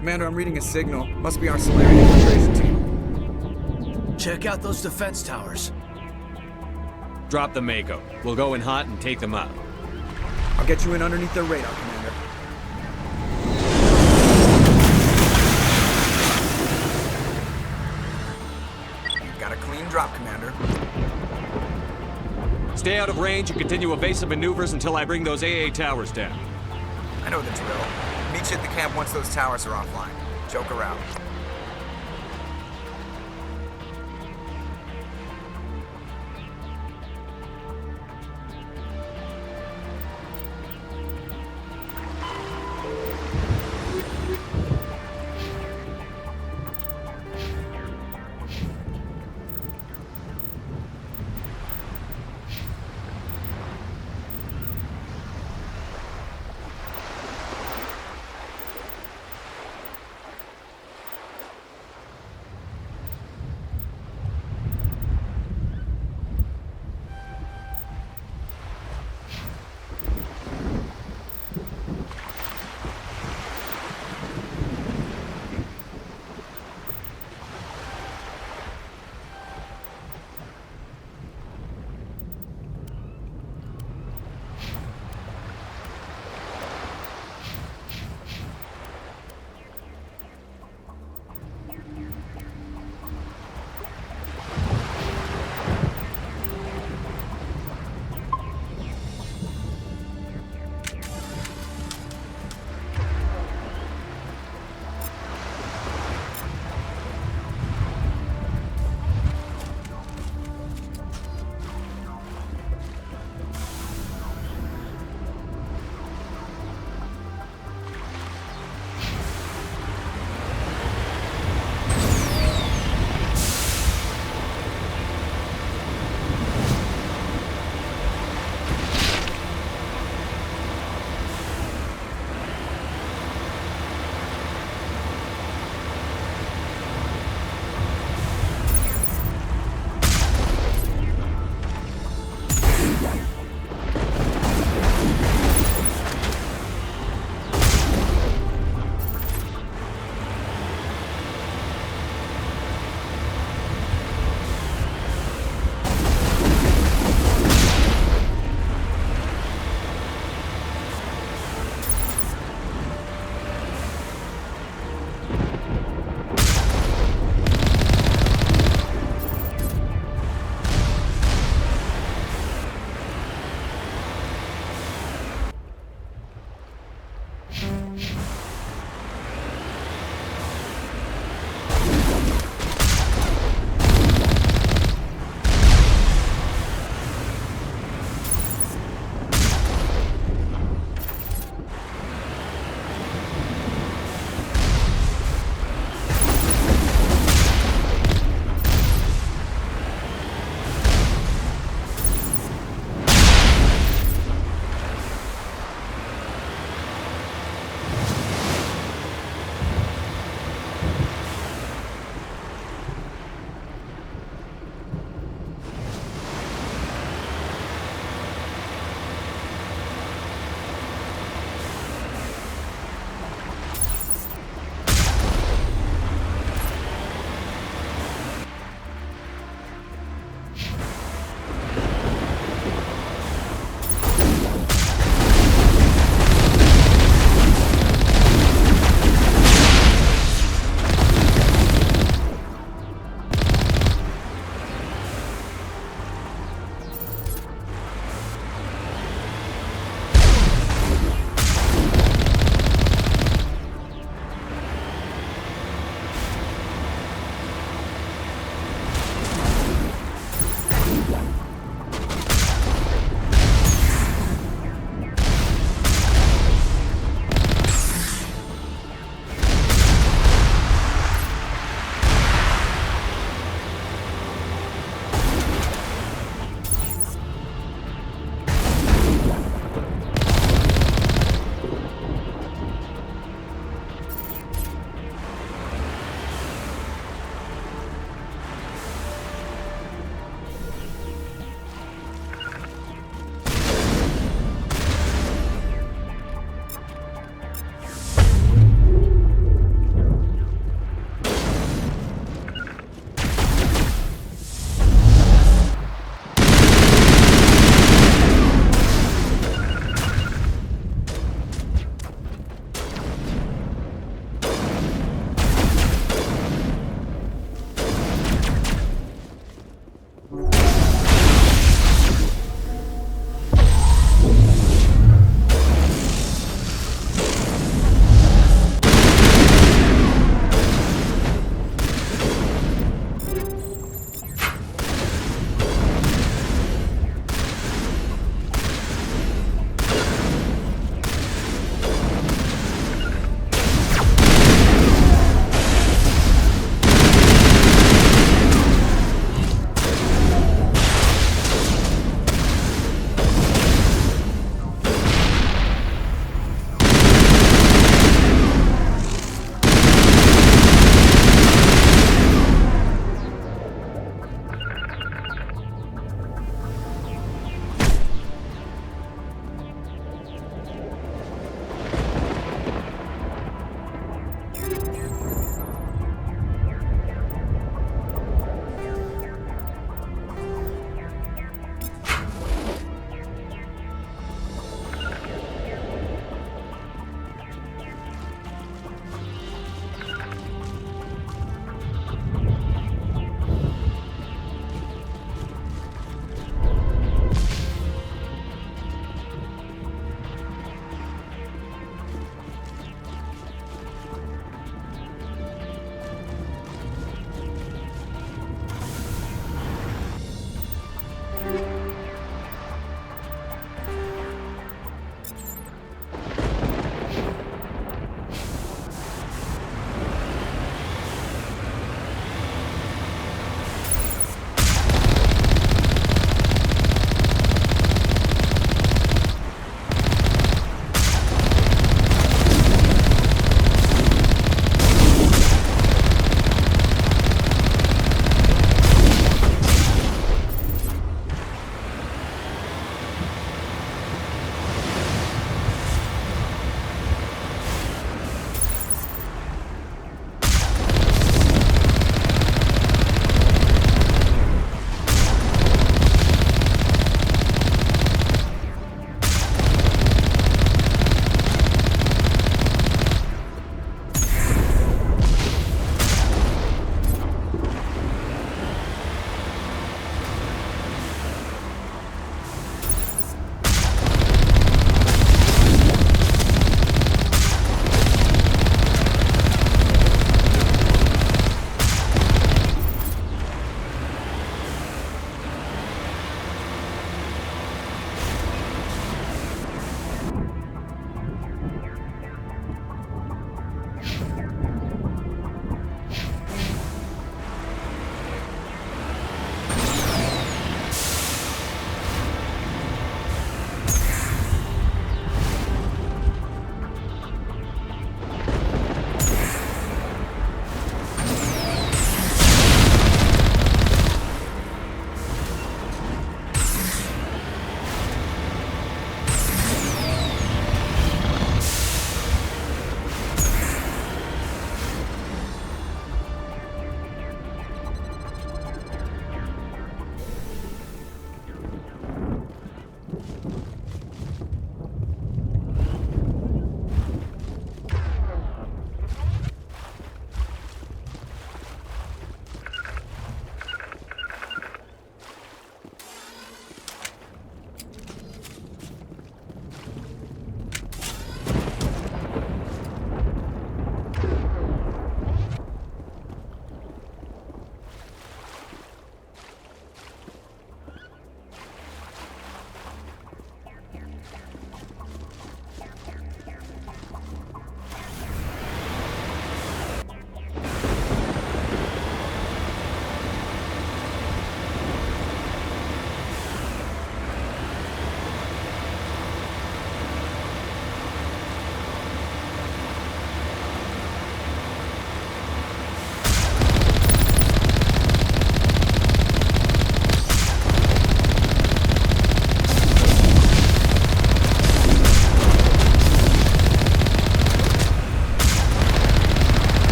Commander, I'm reading a signal. Must be our Solarian infiltration team. Check out those defense towers. Drop the Mako. We'll go in hot and take them out. I'll get you in underneath their radar, Commander. You've got a clean drop, Commander. Stay out of range and continue evasive maneuvers until I bring those AA towers down. I know the drill. Meet you at the camp once those towers are offline. Joke around.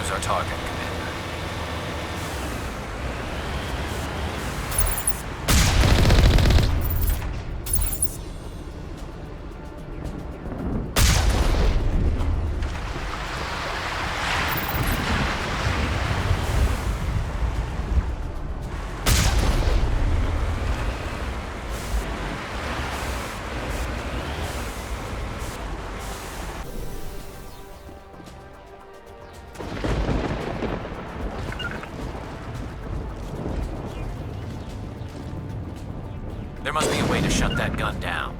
Choose our target, Commander. There must be a way to shut that gun down.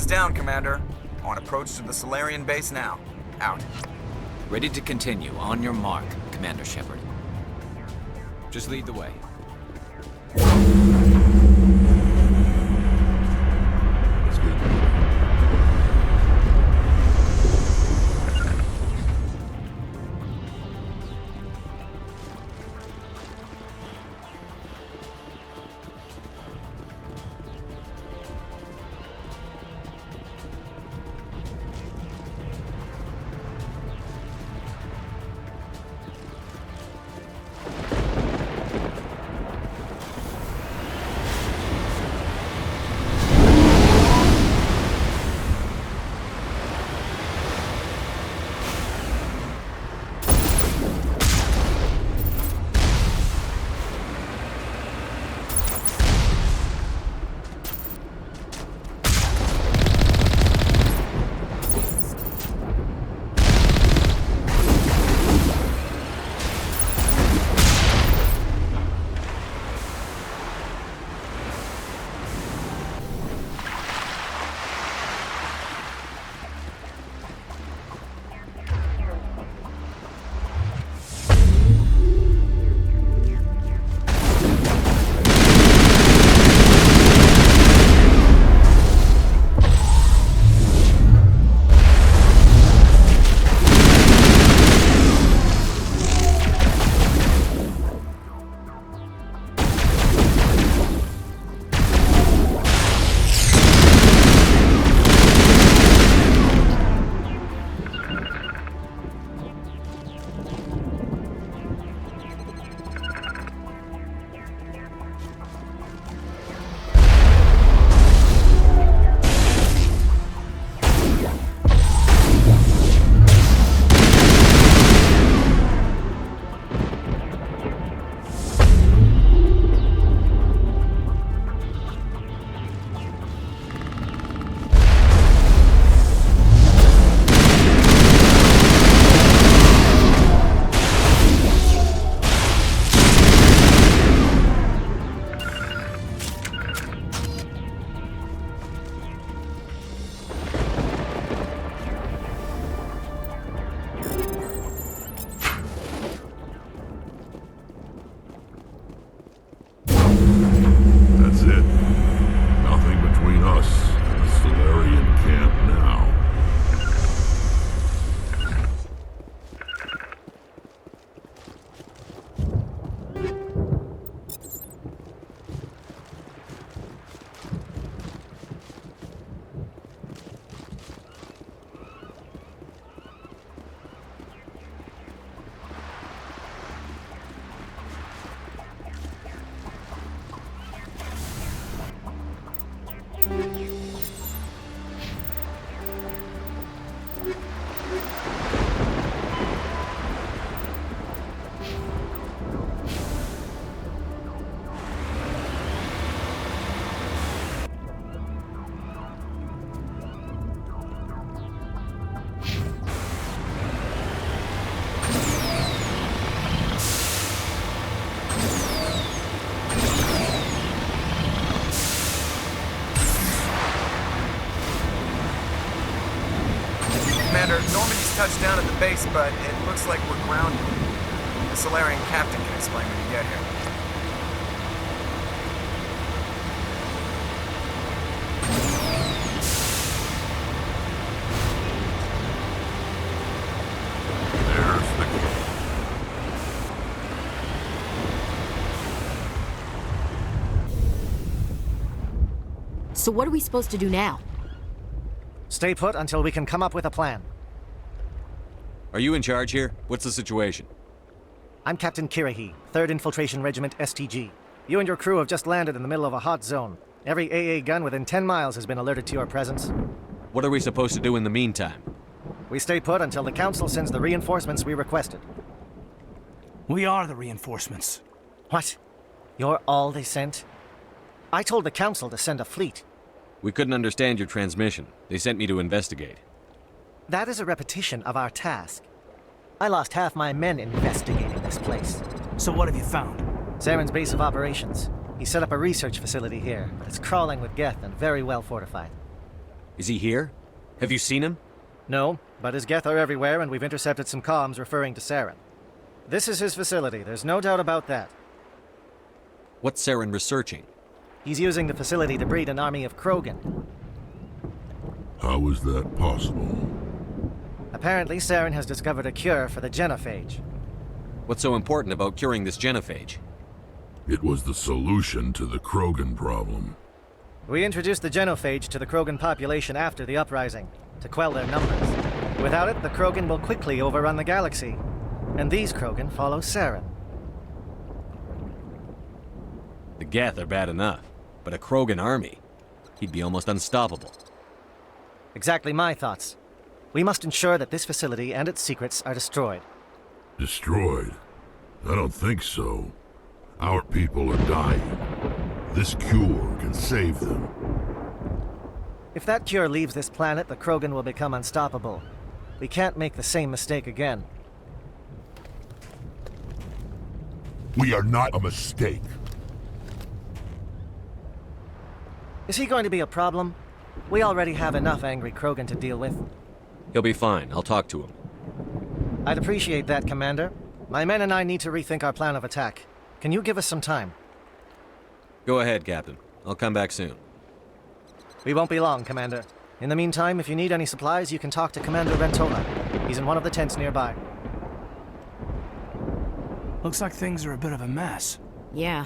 Down, Commander. On approach to the Solarian base now. Out. Ready to continue. On your mark, Commander Shepard. Just lead the way. That's good. Commander, Normandy's touched down at the base, but it looks like we're grounded. The Solarian captain can explain when you get here. There's the key. So what are we supposed to do now? Stay put until we can come up with a plan. Are you in charge here? What's the situation? I'm Captain Kirrahe, 3rd Infiltration Regiment STG. You and your crew have just landed in the middle of a hot zone. Every AA gun within 10 miles has been alerted to your presence. What are we supposed to do in the meantime? We stay put until the Council sends the reinforcements we requested. We are the reinforcements. What? You're all they sent? I told the Council to send a fleet. We couldn't understand your transmission. They sent me to investigate. That is a repetition of our task. I lost half my men investigating this place. So what have you found? Saren's base of operations. He set up a research facility here, but it's crawling with Geth and very well fortified. Is he here? Have you seen him? No, but his Geth are everywhere and we've intercepted some comms referring to Saren. This is his facility, there's no doubt about that. What's Saren researching? He's using the facility to breed an army of Krogan. How is that possible? Apparently, Saren has discovered a cure for the Genophage. What's so important about curing this Genophage? It was the solution to the Krogan problem. We introduced the Genophage to the Krogan population after the uprising, to quell their numbers. Without it, the Krogan will quickly overrun the galaxy. And these Krogan follow Saren. The Geth are bad enough, but a Krogan army? He'd be almost unstoppable. Exactly my thoughts. We must ensure that this facility and its secrets are destroyed. Destroyed? I don't think so. Our people are dying. This cure can save them. If that cure leaves this planet, the Krogan will become unstoppable. We can't make the same mistake again. We are not a mistake. Is he going to be a problem? We already have enough angry Krogan to deal with. He'll be fine. I'll talk to him. I'd appreciate that, Commander. My men and I need to rethink our plan of attack. Can you give us some time? Go ahead, Captain. I'll come back soon. We won't be long, Commander. In the meantime, if you need any supplies, you can talk to Commander Rentola. He's in one of the tents nearby. Looks like things are a bit of a mess. Yeah.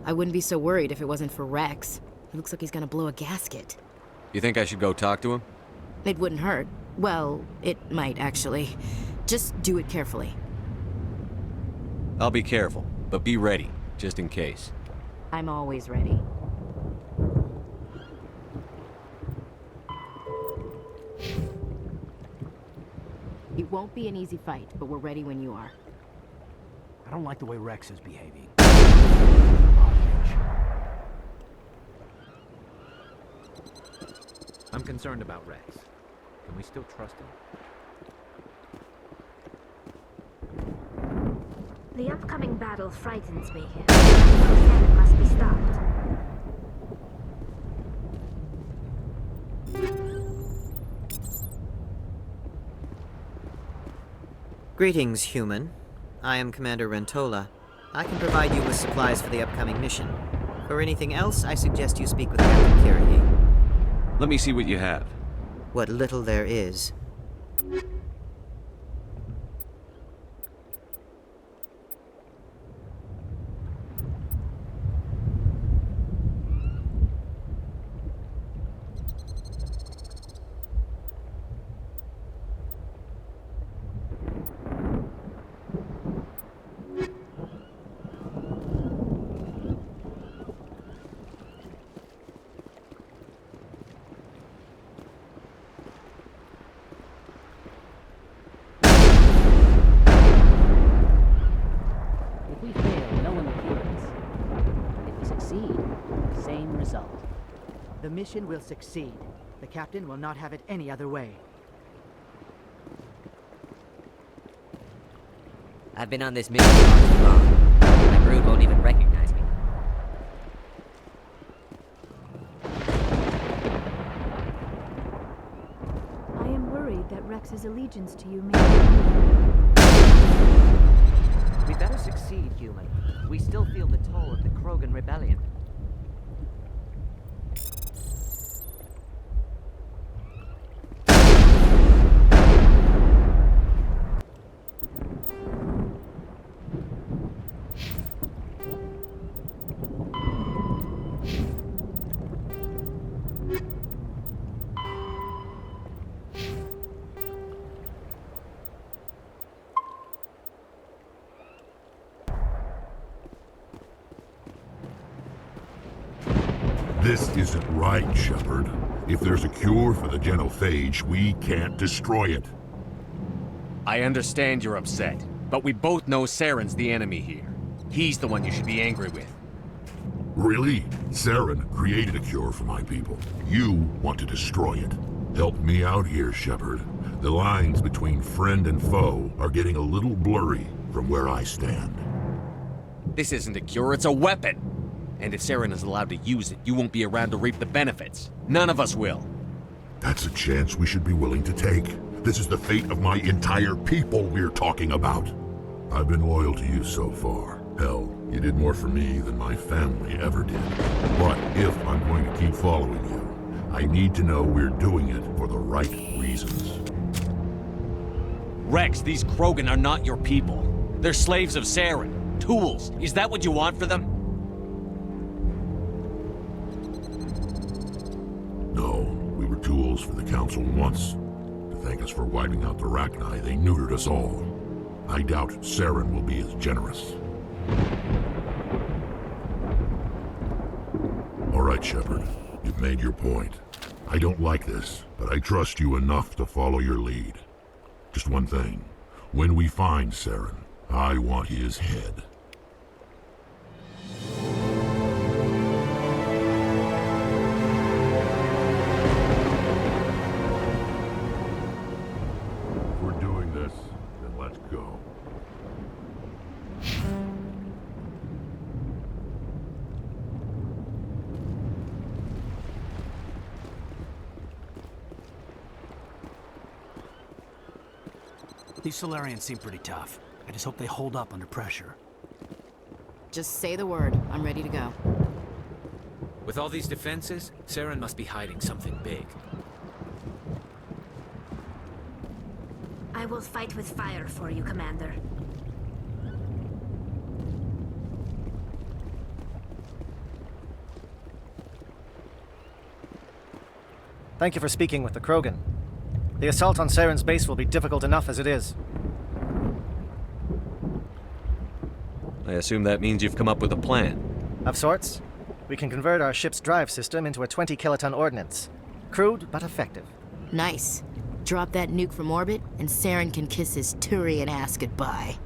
I wouldn't be so worried if it wasn't for Wrex. He looks like he's gonna blow a gasket. You think I should go talk to him? It wouldn't hurt. Well, it might, actually. Just do it carefully. I'll be careful, but be ready, just in case. I'm always ready. It won't be an easy fight, but we're ready when you are. I don't like the way Wrex is behaving. I'm concerned about Wrex. Can we still trust him? The upcoming battle frightens me. It must be stopped. Greetings, human. I am Commander Rentola. I can provide you with supplies for the upcoming mission. For anything else, I suggest you speak with Captain Kirrahe. Let me see what you have. What little there is. The mission will succeed. The captain will not have it any other way. I've been on this mission far too long. My brood won't even recognize me. I am worried that Wrex's allegiance to you may... We better succeed, human. We still feel the toll of the Krogan rebellion. This isn't right, Shepard. If there's a cure for the Genophage, we can't destroy it. I understand you're upset, but we both know Saren's the enemy here. He's the one you should be angry with. Really? Saren created a cure for my people. You want to destroy it. Help me out here, Shepard. The lines between friend and foe are getting a little blurry from where I stand. This isn't a cure, it's a weapon! And if Saren is allowed to use it, you won't be around to reap the benefits. None of us will. That's a chance we should be willing to take. This is the fate of my entire people we're talking about. I've been loyal to you so far. Hell, you did more for me than my family ever did. But if I'm going to keep following you, I need to know we're doing it for the right reasons. Wrex, these Krogan are not your people. They're slaves of Saren. Tools. Is that what you want for them? No, we were tools for the Council once. To thank us for wiping out the Rachni, they neutered us all. I doubt Saren will be as generous. All right, Shepard. You've made your point. I don't like this, but I trust you enough to follow your lead. Just one thing. When we find Saren, I want his head. If we're doing this, then let's go. These Solarians seem pretty tough. I just hope they hold up under pressure. Just say the word. I'm ready to go. With all these defenses, Saren must be hiding something big. I will fight with fire for you, Commander. Thank you for speaking with the Krogan. The assault on Saren's base will be difficult enough as it is. I assume that means you've come up with a plan. Of sorts. We can convert our ship's drive system into a 20-kiloton ordnance. Crude, but effective. Nice. Drop that nuke from orbit, and Saren can kiss his Turian ass goodbye.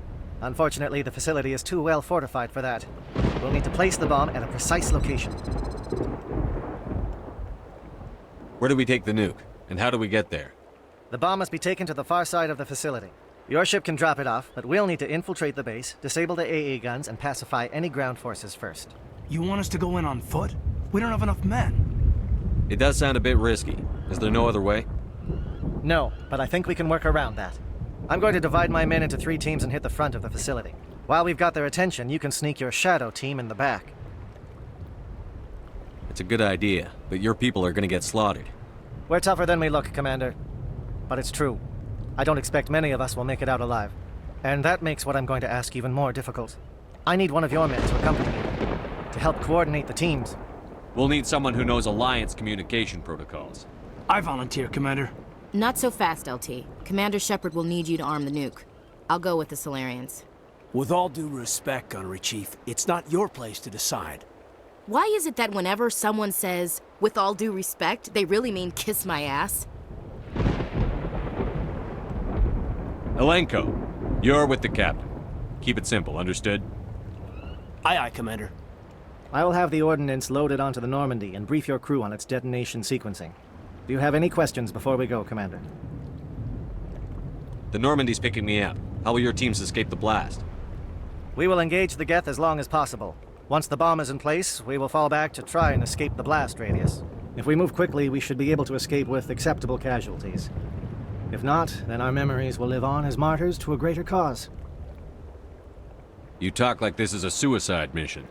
Unfortunately, the facility is too well fortified for that. We'll need to place the bomb at a precise location. Where do we take the nuke? And how do we get there? The bomb must be taken to the far side of the facility. Your ship can drop it off, but we'll need to infiltrate the base, disable the AA guns, and pacify any ground forces first. You want us to go in on foot? We don't have enough men. It does sound a bit risky. Is there no other way? No, but I think we can work around that. I'm going to divide my men into 3 teams and hit the front of the facility. While we've got their attention, you can sneak your shadow team in the back. It's a good idea, but your people are gonna get slaughtered. We're tougher than we look, Commander. But it's true. I don't expect many of us will make it out alive. And that makes what I'm going to ask even more difficult. I need one of your men to accompany me, to help coordinate the teams. We'll need someone who knows Alliance communication protocols. I volunteer, Commander. Not so fast, LT. Commander Shepard will need you to arm the nuke. I'll go with the Solarians. With all due respect, Gunnery Chief, it's not your place to decide. Why is it that whenever someone says, with all due respect, they really mean kiss my ass? Elenko, you're with the captain. Keep it simple, understood? Aye, aye, Commander. I will have the ordnance loaded onto the Normandy and brief your crew on its detonation sequencing. Do you have any questions before we go, Commander? The Normandy's picking me up. How will your teams escape the blast? We will engage the Geth as long as possible. Once the bomb is in place, we will fall back to try and escape the blast radius. If we move quickly, we should be able to escape with acceptable casualties. If not, then our memories will live on as martyrs to a greater cause. You talk like this is a suicide mission.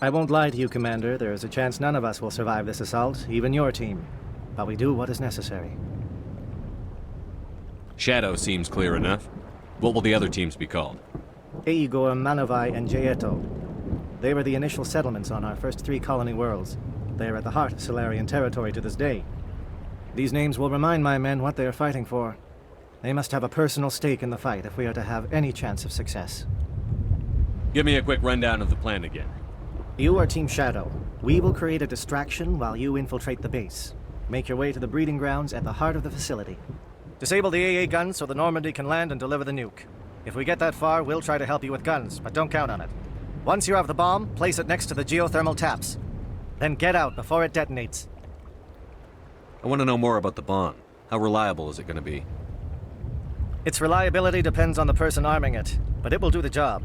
I won't lie to you, Commander. There is a chance none of us will survive this assault, even your team. But we do what is necessary. Shadow seems clear enough. What will the other teams be called? Igor, Manovai, and Jaeto. They were the initial settlements on our first 3 colony worlds. They are at the heart of Solarian territory to this day. These names will remind my men what they are fighting for. They must have a personal stake in the fight if we are to have any chance of success. Give me a quick rundown of the plan again. You are Team Shadow. We will create a distraction while you infiltrate the base. Make your way to the breeding grounds at the heart of the facility. Disable the AA guns so the Normandy can land and deliver the nuke. If we get that far, we'll try to help you with guns, but don't count on it. Once you have the bomb, place it next to the geothermal taps. Then get out before it detonates. I want to know more about the bomb. How reliable is it going to be? Its reliability depends on the person arming it, but it will do the job.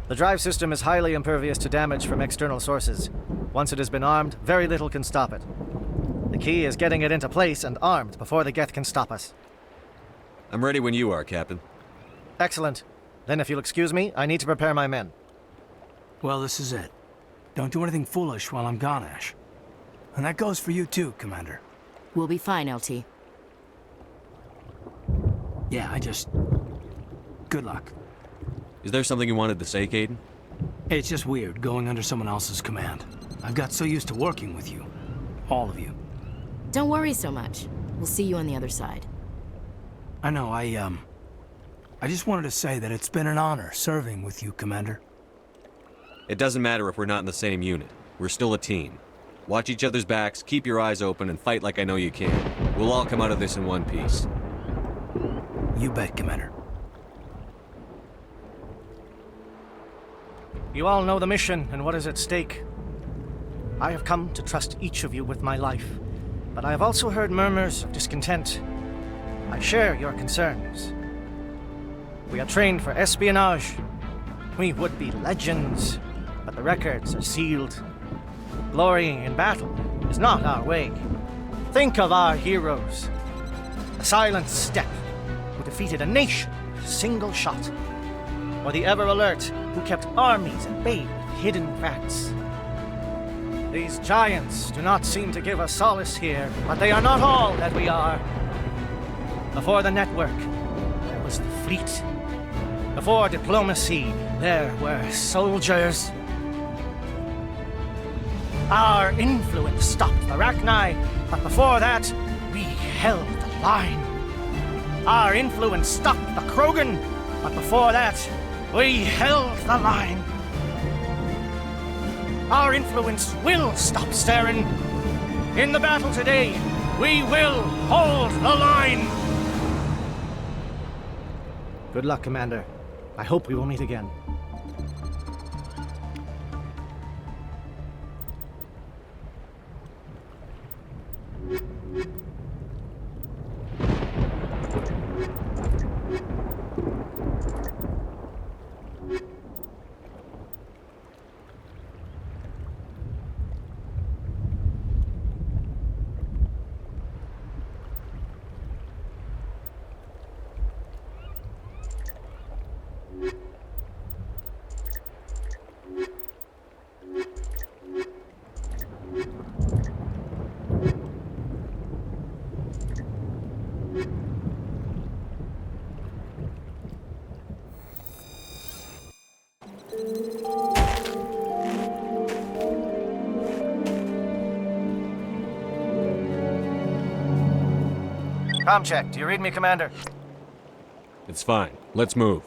The drive system is highly impervious to damage from external sources. Once it has been armed, very little can stop it. The key is getting it into place and armed before the Geth can stop us. I'm ready when you are, Captain. Excellent. Then if you'll excuse me, I need to prepare my men. Well, this is it. Don't do anything foolish while I'm gone, Ash. And that goes for you too, Commander. We'll be fine, LT. Yeah, good luck. Is there something you wanted to say, Caden? It's just weird going under someone else's command. I've got so used to working with you. All of you. Don't worry so much. We'll see you on the other side. I know, I just wanted to say that it's been an honor serving with you, Commander. It doesn't matter if we're not in the same unit. We're still a team. Watch each other's backs, keep your eyes open, and fight like I know you can. We'll all come out of this in one piece. You bet, Commander. You all know the mission and what is at stake. I have come to trust each of you with my life, but I have also heard murmurs of discontent. I share your concerns. We are trained for espionage. We would be legends, but the records are sealed. Glorying in battle is not our way. Think of our heroes. The Silent Step, who defeated a nation with a single shot. Or the Ever Alert, who kept armies at bay with hidden facts. These giants do not seem to give us solace here, but they are not all that we are. Before the network, there was the fleet. Before diplomacy, there were soldiers. Our influence stopped the Rachni, but before that, we held the line. Our influence stopped the Krogan, but before that, we held the line. Our influence will stop Saren. In the battle today, we will hold the line. Good luck, Commander. I hope we will meet again. Comm check. Do you read me, Commander? It's fine. Let's move.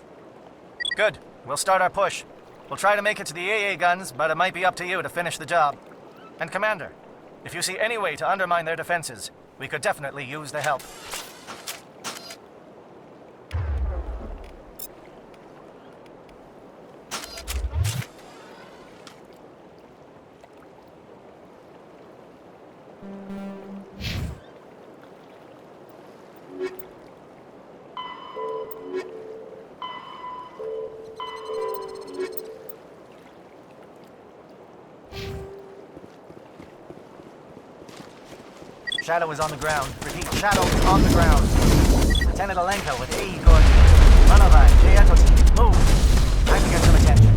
Good. We'll start our push. We'll try to make it to the AA guns, but it might be up to you to finish the job. And Commander, if you see any way to undermine their defenses, we could definitely use the help. Shadow is on the ground. Repeat, Shadow is on the ground. Lieutenant Alenko with AE coordinates. Manovai, J. Move! Time to get some attention.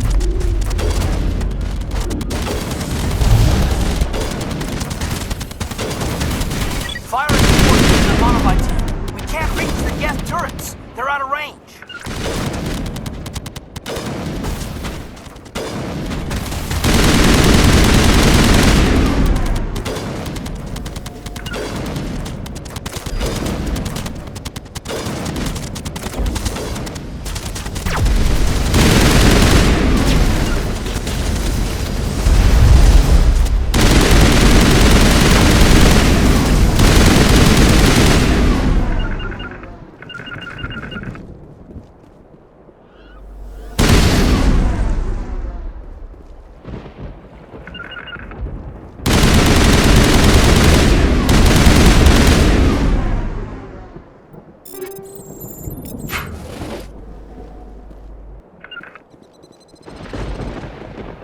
Fire reinforcements to the Monolite team. We can't reach the gas turrets. They're out of range.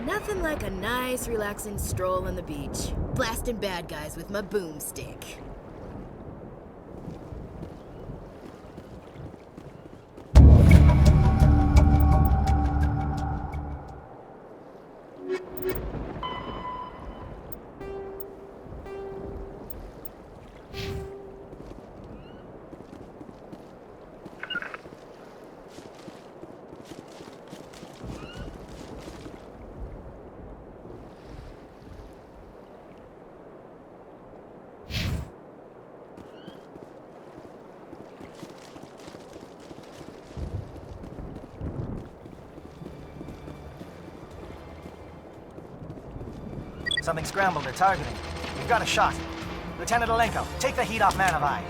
Nothing like a nice, relaxing stroll on the beach. Blasting bad guys with my boomstick. Something scrambled or targeting. We've got a shot. Lieutenant Alenko, take the heat off Manovai.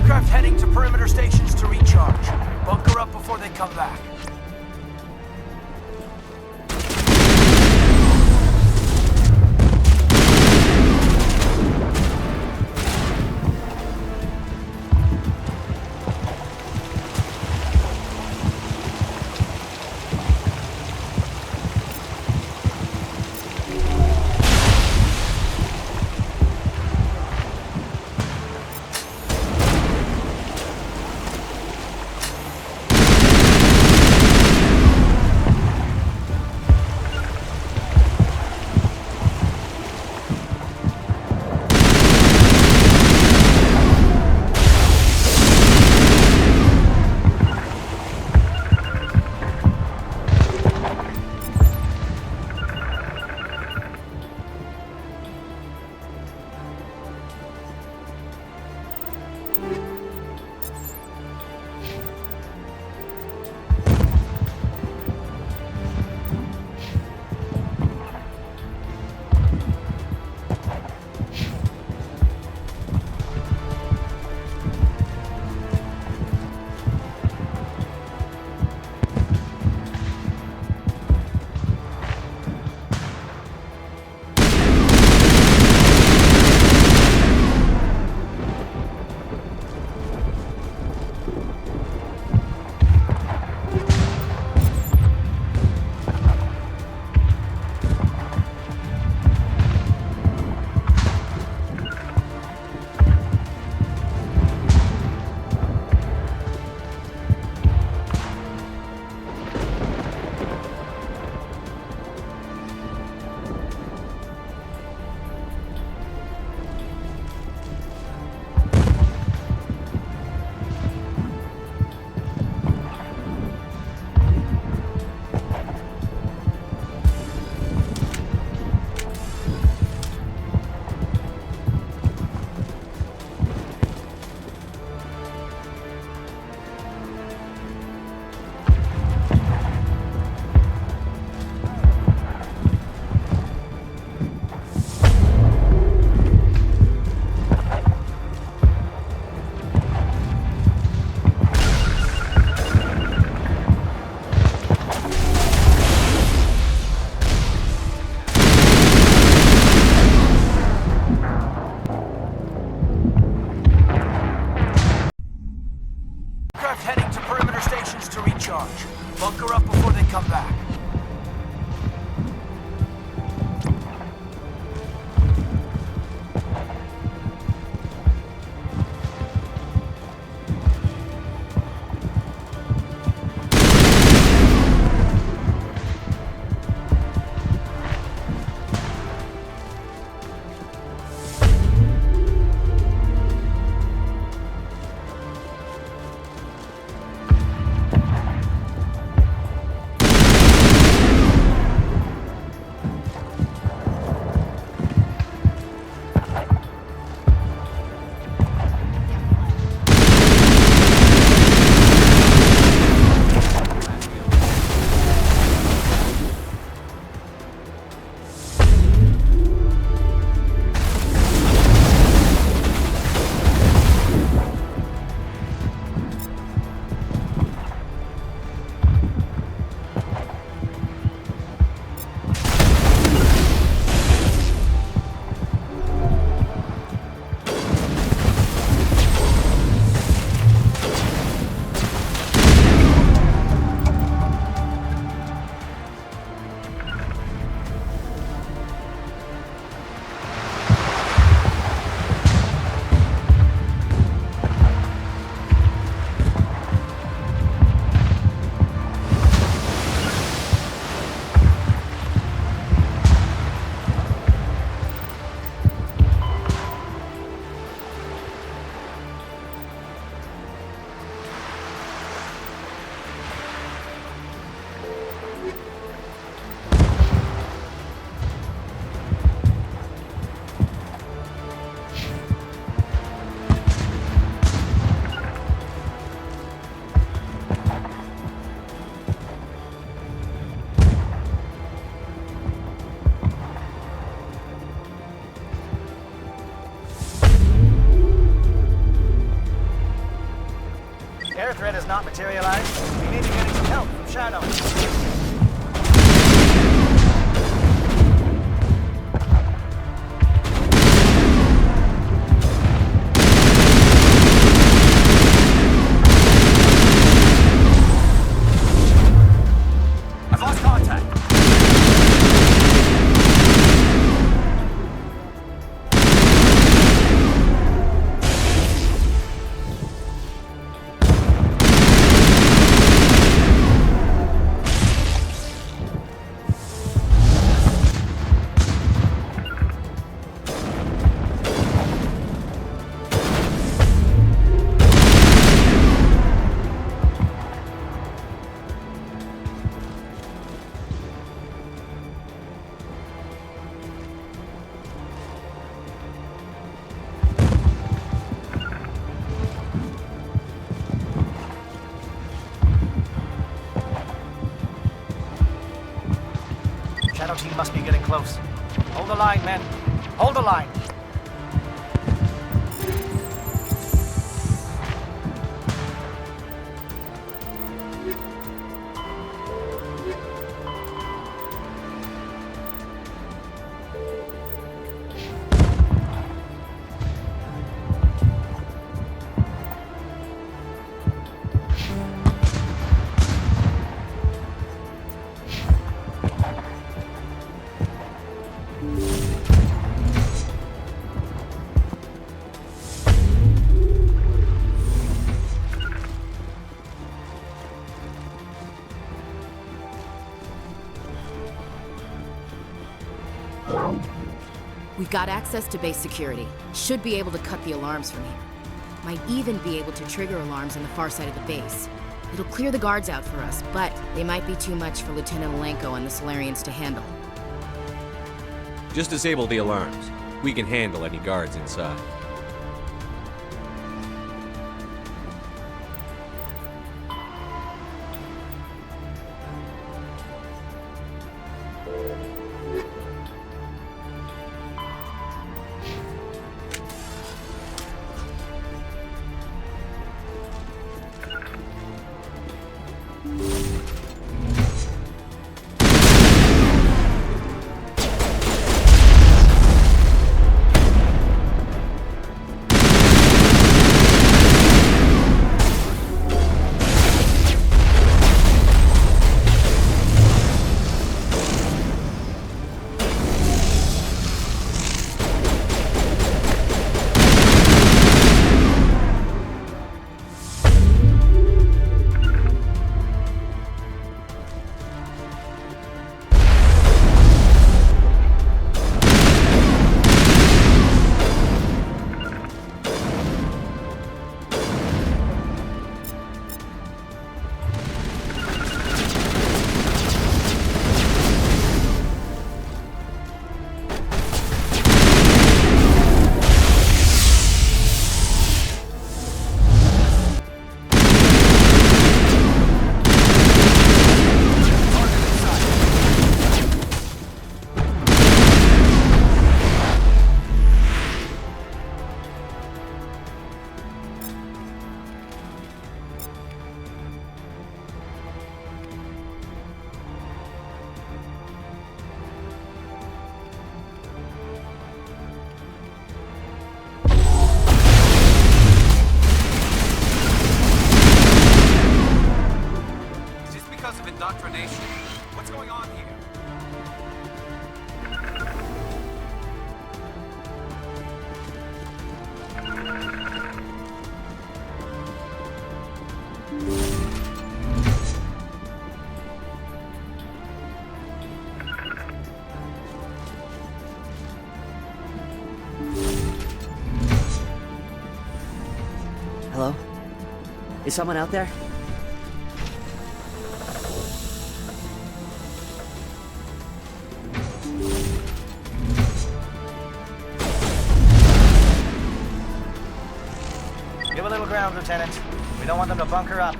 Aircraft heading to perimeter stations to recharge. Bunker up before they come back. materialize, we may be getting some help from Shadow. I've lost contact. Shadow team must be getting close. Hold the line, men. Hold the line. We've got access to base security. Should be able to cut the alarms from here. Might even be able to trigger alarms on the far side of the base. It'll clear the guards out for us, but they might be too much for Lieutenant Alenko and the Solarians to handle. Just disable the alarms. We can handle any guards inside. Indoctrination. What's going on here? Hello? Is someone out there? Give a little ground, Lieutenant. We don't want them to bunker up.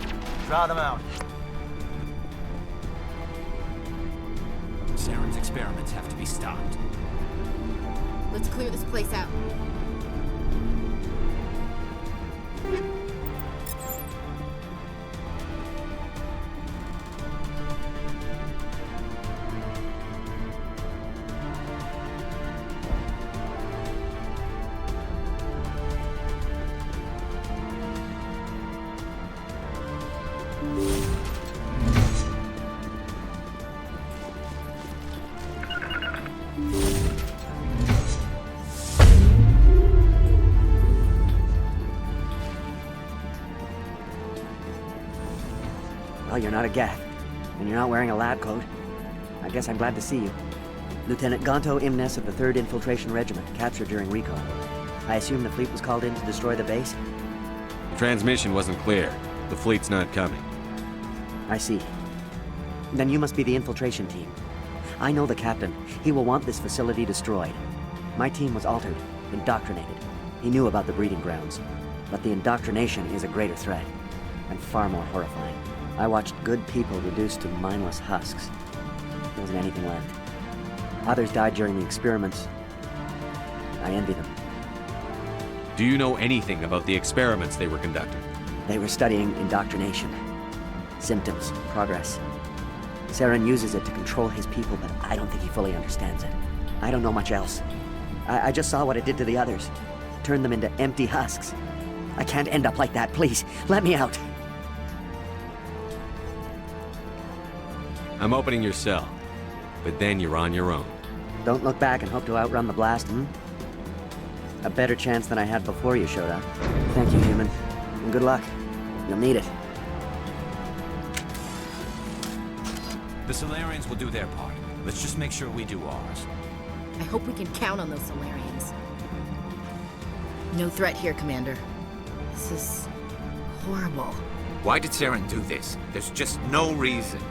Draw them out. Saren's experiments have to be stopped. Let's clear this place out. Well, you're not a Geth, and you're not wearing a lab coat. I guess I'm glad to see you. Lieutenant Gonto Imnes of the 3rd Infiltration Regiment, captured during recon. I assume the fleet was called in to destroy the base? The transmission wasn't clear. The fleet's not coming. I see. Then you must be the infiltration team. I know the captain. He will want this facility destroyed. My team was altered, indoctrinated. He knew about the breeding grounds. But the indoctrination is a greater threat, and far more horrifying. I watched good people reduced to mindless husks. There wasn't anything left. Others died during the experiments. I envy them. Do you know anything about the experiments they were conducting? They were studying indoctrination. Symptoms, progress. Saren uses it to control his people, but I don't think he fully understands it. I don't know much else. I just saw what it did to the others. Turned them into empty husks. I can't end up like that, please. Let me out. I'm opening your cell, but then you're on your own. Don't look back and hope to outrun the blast, A better chance than I had before you showed up. Thank you, human. And good luck. You'll need it. The Solarians will do their part. Let's just make sure we do ours. I hope we can count on those Solarians. No threat here, Commander. This is horrible. Why did Saren do this? There's just no reason.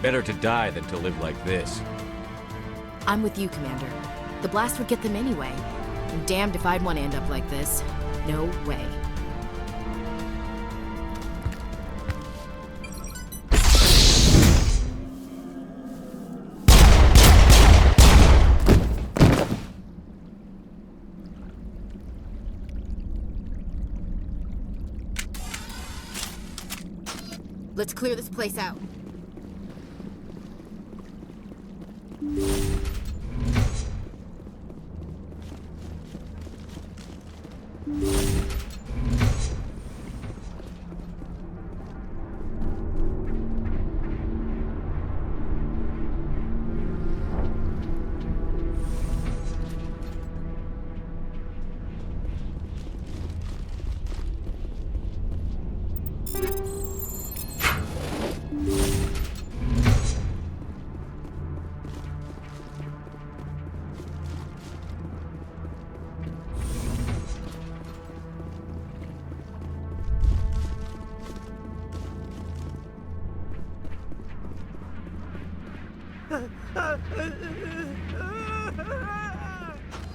Better to die than to live like this. I'm with you, Commander. The blast would get them anyway. And damned if I'd want to end up like this. No way. Let's clear this place out.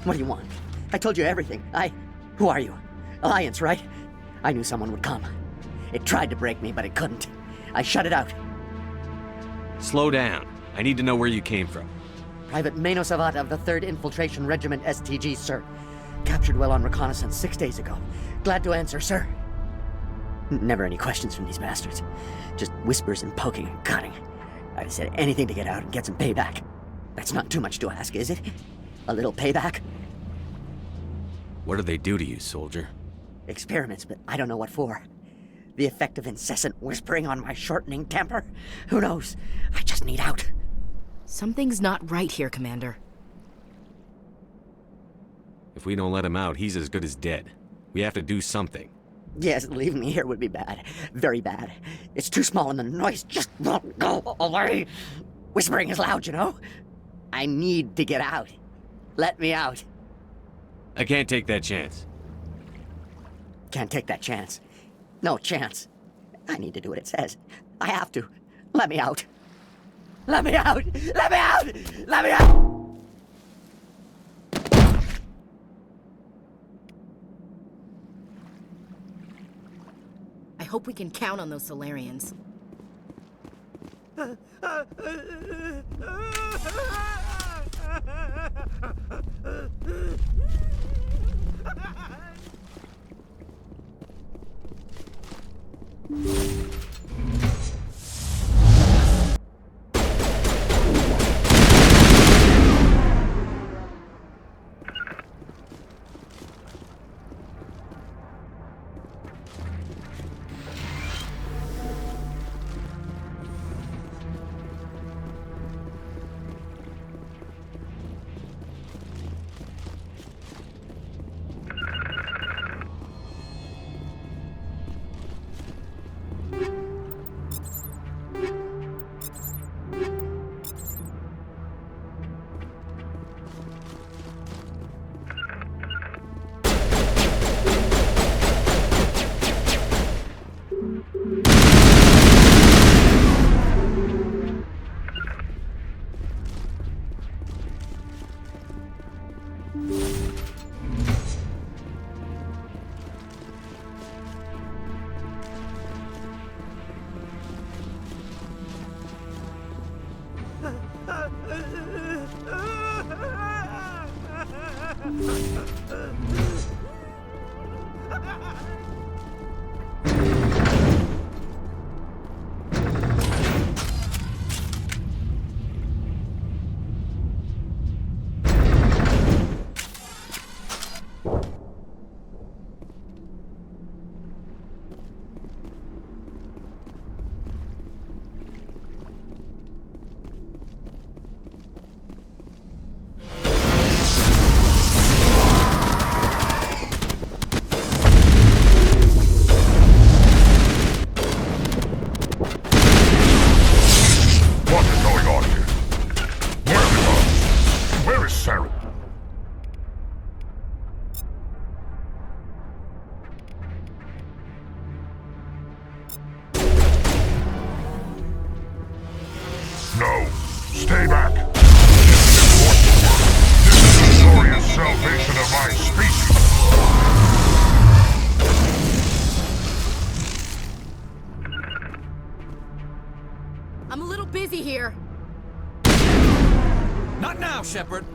What do you want? I told you everything. Who are you? Alliance, right? I knew someone would come. It tried to break me, but it couldn't. I shut it out. Slow down. I need to know where you came from. Private Mano Savat of the 3rd Infiltration Regiment STG, sir. Captured well on reconnaissance 6 days ago. Glad to answer, sir. Never any questions from these bastards. Just whispers and poking and cutting. I'd have said anything to get out and get some payback. That's not too much to ask, is it? A little payback? What do they do to you, soldier? Experiments, but I don't know what for. The effect of incessant whispering on my shortening temper? Who knows? I just need out. Something's not right here, Commander. If we don't let him out, he's as good as dead. We have to do something. Yes, leaving me here would be bad. Very bad. It's too small and the noise just won't go away. Whispering is loud, you know? I need to get out. Let me out. I can't take that chance. Can't take that chance. No chance. I need to do what it says. I have to. Let me out. Let me out! Let me out! Let me out! I hope we can count on those Solarians. I'm a little busy here. Not now, Shepard.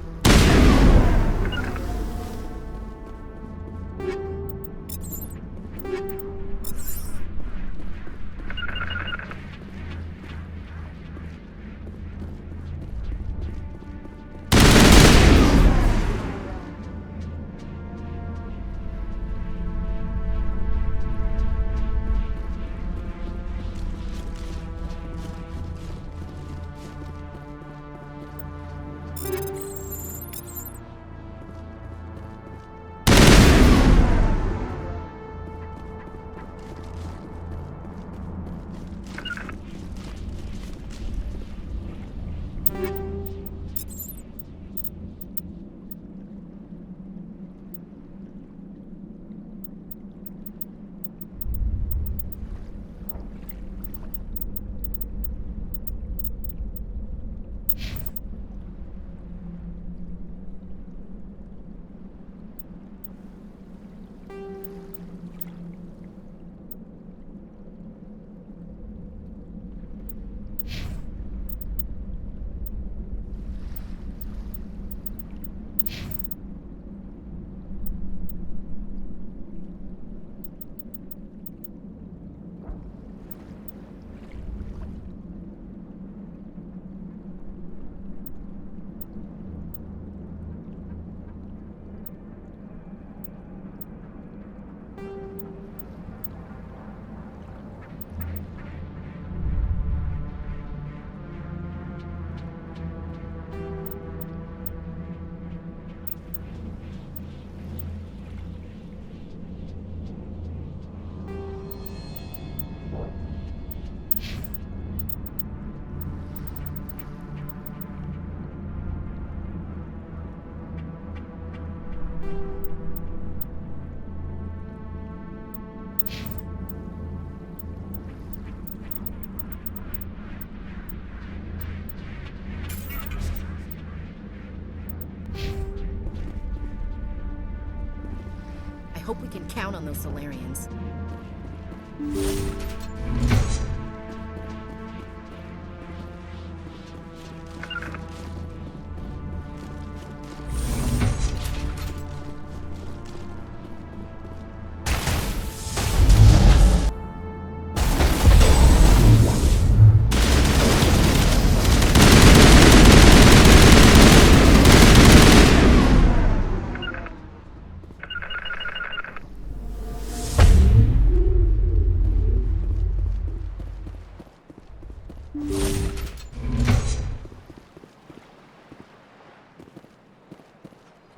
I hope we can count on those Solarians.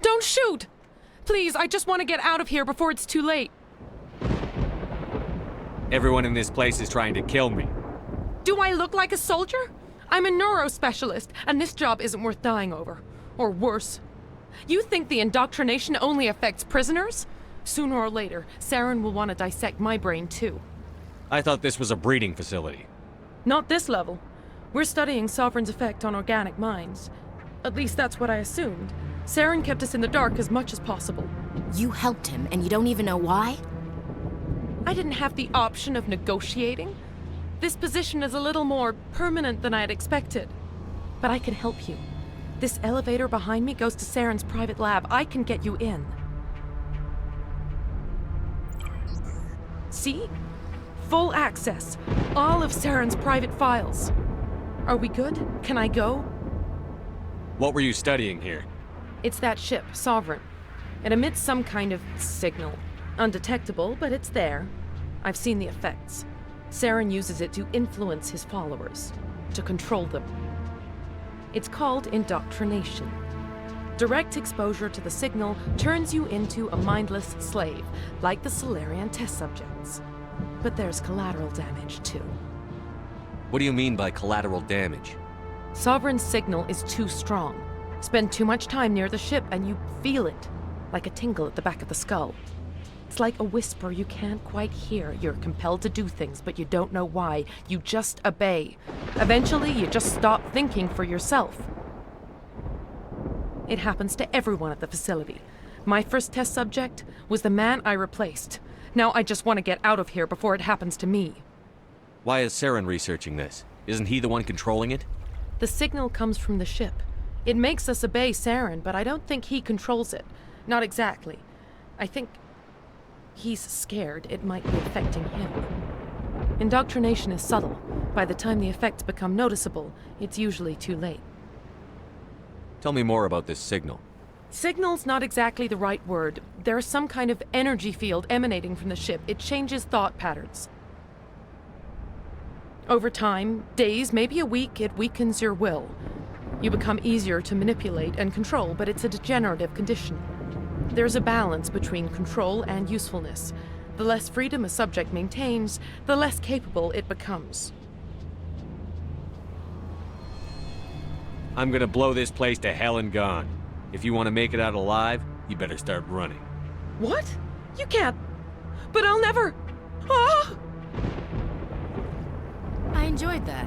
Don't shoot! Please, I just want to get out of here before it's too late. Everyone in this place is trying to kill me. Do I look like a soldier? I'm a neurospecialist, and this job isn't worth dying over. Or worse. You think the indoctrination only affects prisoners? Sooner or later, Saren will want to dissect my brain too. I thought this was a breeding facility. Not this level. We're studying Sovereign's effect on organic minds. At least that's what I assumed. Saren kept us in the dark as much as possible. You helped him, and you don't even know why? I didn't have the option of negotiating. This position is a little more permanent than I had expected. But I can help you. This elevator behind me goes to Saren's private lab. I can get you in. See? Full access. All of Saren's private files. Are we good? Can I go? What were you studying here? It's that ship, Sovereign. It emits some kind of signal. Undetectable, but it's there. I've seen the effects. Saren uses it to influence his followers, to control them. It's called indoctrination. Direct exposure to the signal turns you into a mindless slave, like the Solarian test subjects. But there's collateral damage, too. What do you mean by collateral damage? Sovereign's signal is too strong. Spend too much time near the ship and you feel it, like a tingle at the back of the skull. It's like a whisper you can't quite hear. You're compelled to do things, but you don't know why. You just obey. Eventually, you just stop thinking for yourself. It happens to everyone at the facility. My first test subject was the man I replaced. Now I just want to get out of here before it happens to me. Why is Saren researching this? Isn't he the one controlling it? The signal comes from the ship. It makes us obey Saren, but I don't think he controls it. Not exactly. I think he's scared it might be affecting him. Indoctrination is subtle. By the time the effects become noticeable, it's usually too late. Tell me more about this signal. Signal's not exactly the right word. There's some kind of energy field emanating from the ship. It changes thought patterns. Over time, days, maybe a week, it weakens your will. You become easier to manipulate and control, but it's a degenerative condition. There's a balance between control and usefulness. The less freedom a subject maintains, the less capable it becomes. I'm gonna blow this place to hell and gone. If you want to make it out alive, you better start running. What? You can't. But I'll never. Ah! I enjoyed that.